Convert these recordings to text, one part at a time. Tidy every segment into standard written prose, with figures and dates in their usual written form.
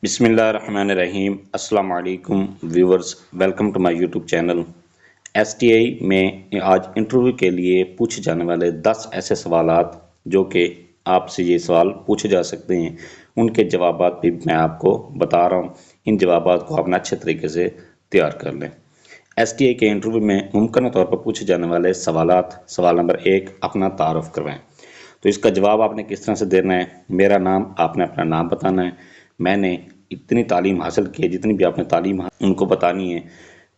بسم اللہ الرحمن الرحیم۔ السلام علیکم viewers, welcome to my YouTube channel. S T I میں آج انٹرویو کے لیے پوچھے جانے والے 10 ایسے سوالات جو کہ آپ سے یہ سوال پوچھے جا سکتے ہیں، ان کے جوابات بھی میں آپ کو بتا رہا ہوں۔ ان جوابات کو آپ نے اچھے طریقے سے تیار کر لیں۔ ایس ٹی آئی کے انٹرویو میں ممکنہ طور پر پوچھے جانے والے سوالات: سوال نمبر 1، اپنا تعارف کروائیں۔ تو اس کا جواب آپ نے کس طرح سے دینا ہے؟ میرا نام، آپ نے اپنا نام بتانا ہے۔ میں نے اتنی تعلیم حاصل کی ہے، جتنی بھی آپ نے تعلیم ان کو بتانی ہے۔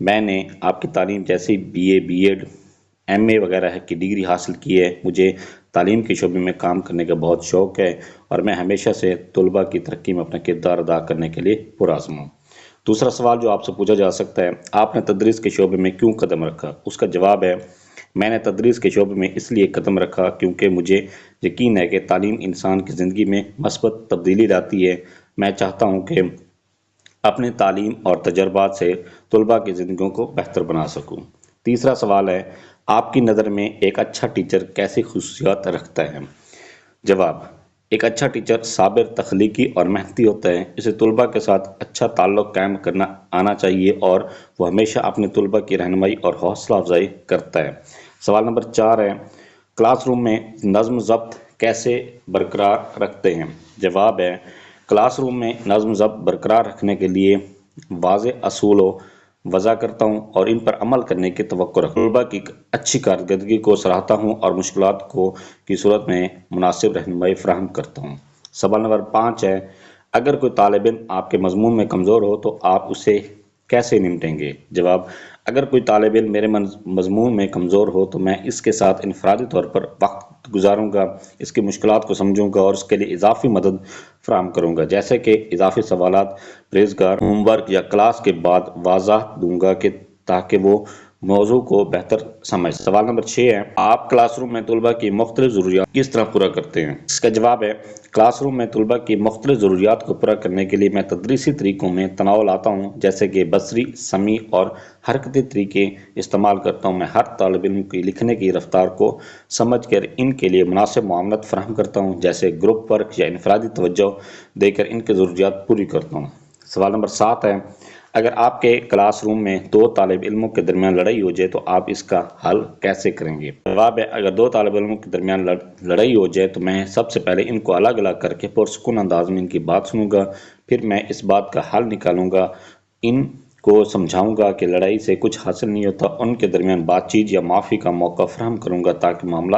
میں نے آپ کی تعلیم جیسے B A, B Ed, M A وغیرہ کی ڈگری حاصل کی ہے۔ مجھے تعلیم کے شعبے میں کام کرنے کا بہت شوق ہے اور میں ہمیشہ سے طلباء کی ترقی میں اپنا کردار ادا کرنے کے لیے پرعزم ہوں۔ دوسرا سوال جو آپ سے پوچھا جا سکتا ہے: آپ نے تدریس کے شعبے میں کیوں قدم رکھا؟ اس کا جواب ہے: میں نے تدریس کے شعبے میں اس لیے قدم رکھا کیونکہ مجھے یقین ہے کہ تعلیم انسان کی زندگی میں مثبت تبدیلی لاتی ہے۔ میں چاہتا ہوں کہ اپنے تعلیم اور تجربات سے طلباء کی زندگیوں کو بہتر بنا سکوں۔ تیسرا سوال ہے: آپ کی نظر میں ایک اچھا ٹیچر کیسی خصوصیات رکھتا ہے؟ جواب: ایک اچھا ٹیچر صابر، تخلیقی اور محنتی ہوتا ہے۔ اسے طلباء کے ساتھ اچھا تعلق قائم کرنا آنا چاہیے اور وہ ہمیشہ اپنے طلباء کی رہنمائی اور حوصلہ افزائی کرتا ہے۔ سوال نمبر 4 ہے: کلاس روم میں نظم و ضبط کیسے برقرار رکھتے ہیں؟ جواب ہے: کلاس روم میں نظم و ضبط برقرار رکھنے کے لیے واضح اصول وضع کرتا ہوں اور ان پر عمل کرنے کی توقع رکھتا ہوں۔ طلباء کی اچھی کارکردگی کو سراہتا ہوں اور مشکلات کی صورت میں مناسب رہنمائی فراہم کرتا ہوں۔ سوال نمبر 5 ہے: اگر کوئی طالب علم آپ کے مضمون میں کمزور ہو تو آپ اسے کیسے نمٹیں گے؟ جواب: اگر کوئی طالب علم میرے مضمون میں کمزور ہو تو میں اس کے ساتھ انفرادی طور پر وقت گزاروں گا، اس کی مشکلات کو سمجھوں گا اور اس کے لیے اضافی مدد فراہم کروں گا، جیسے کہ اضافی سوالات، پریزگار ہوم ورک یا کلاس کے بعد وضاحت دوں گا تاکہ وہ موضوع کو بہتر سمجھ۔ سوال نمبر 6 ہے: آپ کلاس روم میں طلباء کی مختلف ضروریات کس طرح پورا کرتے ہیں؟ اس کا جواب ہے: کلاس روم میں طلباء کی مختلف ضروریات کو پورا کرنے کے لیے میں تدریسی طریقوں میں تنوع لاتا ہوں، جیسے کہ بصری، سمعی اور حرکتی طریقے استعمال کرتا ہوں۔ میں ہر طالب علم کی لکھنے کی رفتار کو سمجھ کر ان کے لیے مناسب معاونت فراہم کرتا ہوں، جیسے گروپ ورک یا انفرادی توجہ دے کر ان کی ضروریات پوری کرتا ہوں۔ سوال نمبر 7 ہے: اگر آپ کے کلاس روم میں 2 طالب علموں کے درمیان لڑائی ہو جائے تو آپ اس کا حل کیسے کریں گے؟ جواب ہے: اگر 2 طالب علموں کے درمیان لڑائی ہو جائے تو میں سب سے پہلے ان کو الگ الگ کر کے پرسکون انداز میں ان کی بات سنوں گا، پھر میں اس بات کا حل نکالوں گا، ان کو سمجھاؤں گا کہ لڑائی سے کچھ حاصل نہیں ہوتا، ان کے درمیان بات چیت یا معافی کا موقع فراہم کروں گا تاکہ معاملہ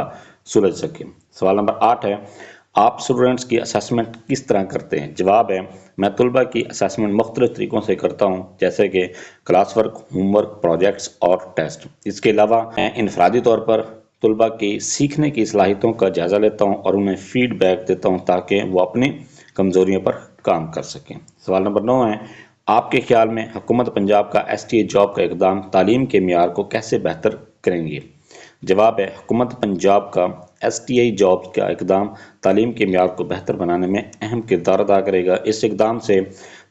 سلجھ سکے۔ سوال نمبر 8 ہے: آپ اسٹوڈنٹس کی اسیسمنٹ کس طرح کرتے ہیں؟ جواب ہے: میں طلباء کی اسیسمنٹ مختلف طریقوں سے کرتا ہوں، جیسے کہ class work, home work, projects اور ٹیسٹ۔ اس کے علاوہ میں انفرادی طور پر طلباء کی سیکھنے کی صلاحیتوں کا جائزہ لیتا ہوں اور انہیں فیڈ بیک دیتا ہوں تاکہ وہ اپنی کمزوریوں پر کام کر سکیں۔ سوال نمبر 9 ہے: آپ کے خیال میں حکومت پنجاب کا ایس ٹی آئی جاب کا اقدام تعلیم کے معیار کو کیسے بہتر کریں گے؟ جواب ہے: حکومت پنجاب کا ایس ٹی آئی جاب کا اقدام تعلیم کے معیار کو بہتر بنانے میں اہم کردار ادا کرے گا۔ اس اقدام سے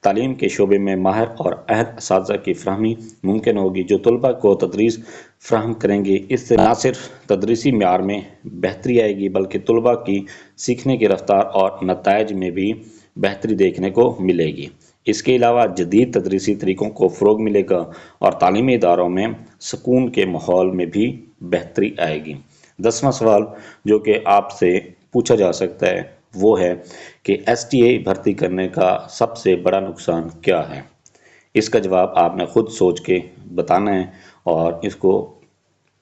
تعلیم کے شعبے میں ماہر اور اہل اساتذہ کی فراہمی ممکن ہوگی جو طلباء کو تدریس فراہم کریں گے۔ اس سے نہ صرف تدریسی معیار میں بہتری آئے گی بلکہ طلباء کی سیکھنے کی رفتار اور نتائج میں بھی بہتری دیکھنے کو ملے گی۔ اس کے علاوہ جدید تدریسی طریقوں کو فروغ ملے گا اور تعلیمی اداروں میں سکون کے ماحول میں بھی بہتری آئے گی۔ 10واں سوال جو کہ آپ سے پوچھا جا سکتا ہے وہ ہے کہ ایس ٹی آئی بھرتی کرنے کا سب سے بڑا نقصان کیا ہے؟ اس کا جواب آپ نے خود سوچ کے بتانا ہے اور اس کو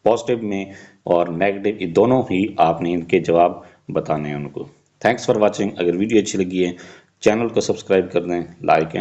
پازیٹیو میں اور نیگیٹو دونوں ہی آپ نے ان کے جواب بتانے ہیں ان کو۔ Thanks for watching. اگر ویڈیو اچھی لگی ہے چینل کو سبسکرائب کر دیں، لائک اینڈ